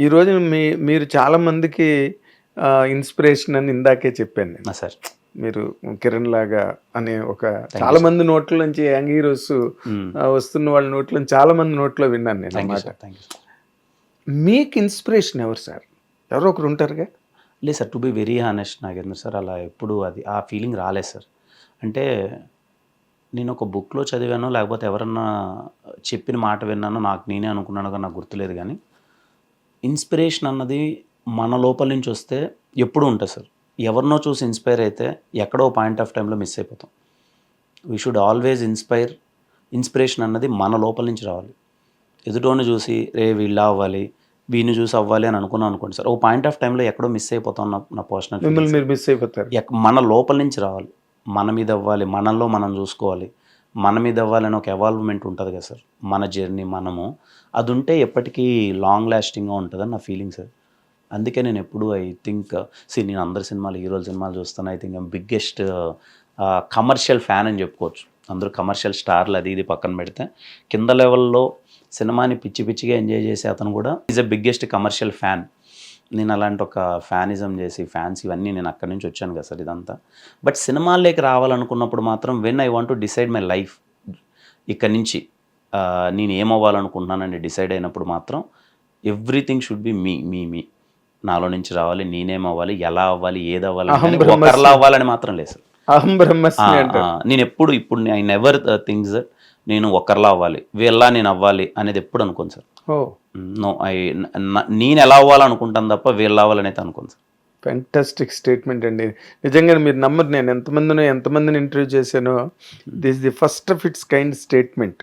ఈరోజు మీరు చాలా మందికి ఇన్స్పిరేషన్ అని ఇందాకే చెప్పాను నేను. సార్ మీరు కిరణ్ లాగా అనే ఒక చాలా మంది నోట్ల నుంచి యంగ్ హీరోస్ వస్తున్న వాళ్ళ నోట్ల నుంచి చాలా మంది నోట్లో విన్నాను నేను అన్నమాట. మీకు ఇన్స్పిరేషన్ ఎవరు సార్? ఎవరో ఒకరు ఉంటారుగా. లేదు sir, to be very honest Nagendra sir, అలా ఎప్పుడు అది ఆ ఫీలింగ్ రాలేదు సార్. అంటే నేను ఒక బుక్లో చదివానో లేకపోతే ఎవరన్నా చెప్పిన మాట విన్నానో నాకు నేనే అనుకున్నానో నాకు గుర్తులేదు. కానీ ఇన్స్పిరేషన్ అన్నది మన లోపల నుంచి వస్తే ఎప్పుడూ ఉంటుంది సార్. ఎవరినో చూసి ఇన్స్పైర్ అయితే ఎక్కడో పాయింట్ ఆఫ్ టైంలో మిస్ అయిపోతాం. వీ షుడ్ ఆల్వేస్ ఇన్స్పిరేషన్ అన్నది మన లోపల నుంచి రావాలి. ఎదుటోని చూసి వీళ్ళ అవ్వాలి, వీడిని చూసి అవ్వాలి అని అనుకోండి సార్, ఓ పాయింట్ ఆఫ్ టైంలో ఎక్కడో మిస్ అయిపోతాం. నా పర్సనల్ మిమ్మల్ని మీరు మిస్ అయిపోతారు. మన లోపల నుంచి రావాలి, మన మీద అవ్వాలి, మనలో మనం చూసుకోవాలి, మన మీద అవ్వాలని ఒక ఎవాల్వ్మెంట్ ఉంటుంది కదా సార్. మన జర్నీ మనము అది ఉంటే ఎప్పటికీ లాంగ్ లాస్టింగ్గా ఉంటుందని నా ఫీలింగ్ సార్. అందుకే నేను ఎప్పుడు ఐ థింక్ నేను అందరి సినిమాలు, హీరోల సినిమాలు చూస్తాను. I think biggest commercial fan అని చెప్పుకోవచ్చు. అందరూ కమర్షియల్ స్టార్లు అది ఇది పక్కన పెడితే కింద లెవెల్లో సినిమాని పిచ్చి పిచ్చిగా ఎంజాయ్ చేసే అతను కూడా is a biggest commercial fan. నేను అలాంటి ఒక ఫ్యానిజం చేసి ఫ్యాన్స్ ఇవన్నీ నేను అక్కడి నుంచి వచ్చాను కదా సార్ ఇదంతా. బట్ సినిమాల్లోకి రావాలనుకున్నప్పుడు మాత్రం when I want to decide my life, ఇక్కడి నుంచి నేను ఏమవ్వాలనుకుంటున్నానని డిసైడ్ అయినప్పుడు మాత్రం ఎవ్రీథింగ్ షుడ్ బి మీ నాలో నుంచి రావాలి, నేనేమవ్వాలి, ఎలా అవ్వాలి, ఏది అవ్వాలి, ఒకరిలా అవ్వాలని మాత్రం లేదు సార్. నేను ఎప్పుడు ఇప్పుడు ఐ నెవర్ థింగ్స్ దట్ నేను ఒకరిలా అవ్వాలి, వీళ్ళ నేను అవ్వాలి అనేది ఎప్పుడు అనుకోను సార్. నో, నేను ఎలా అవ్వాలనుకుంటాను తప్ప వీళ్ళు అవ్వాలని అయితే అనుకోను సార్. ఫ్యాంటాస్టిక్ స్టేట్మెంట్ అండి. నిజంగా మీరు నమ్మరు, నేను ఎంతమందిని ఇంటర్వ్యూ చేశానో this the first of it's kind statement.